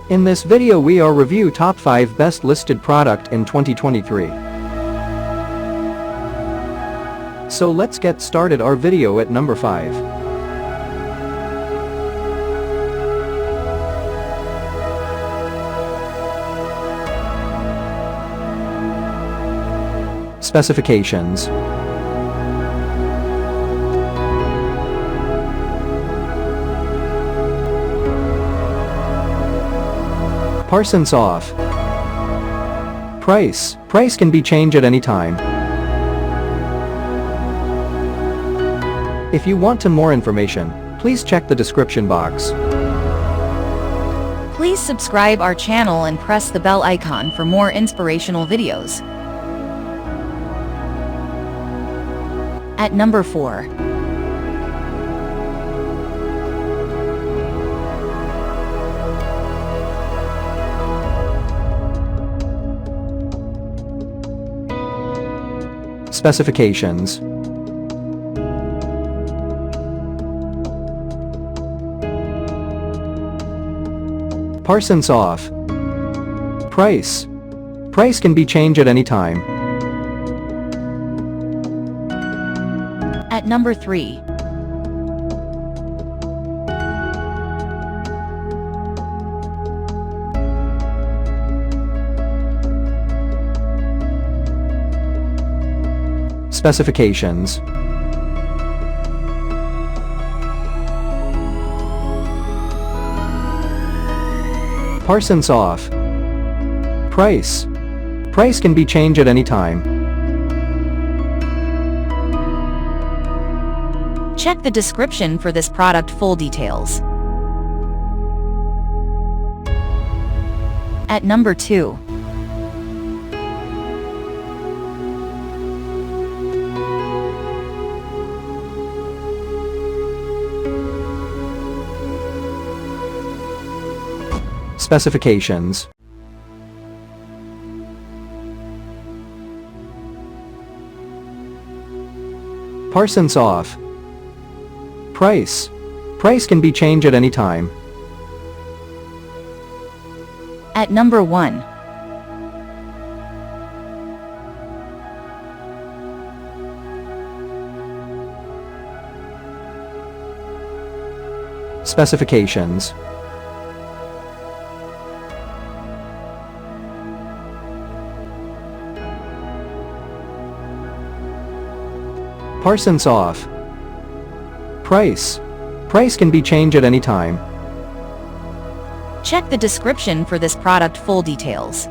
In this video we are review top 5 best listed product in 2023. So let's get started our video at number 5. Specifications. Parsons off. Price can be changed at any time. If you want to more information, please check the description box. Please subscribe our channel and press the bell icon for more inspirational videos. At number 4. Specifications. Parsons off. Price can be changed at any time. At number 3. Specifications. Parsons off. Price can be changed at any time. Check the description for this product full details. At number 2. Specifications. Parsons off. Price can be changed at any time. At number 1. Specifications. Parsons off. Price can be changed at any time. Check the description for this product full details.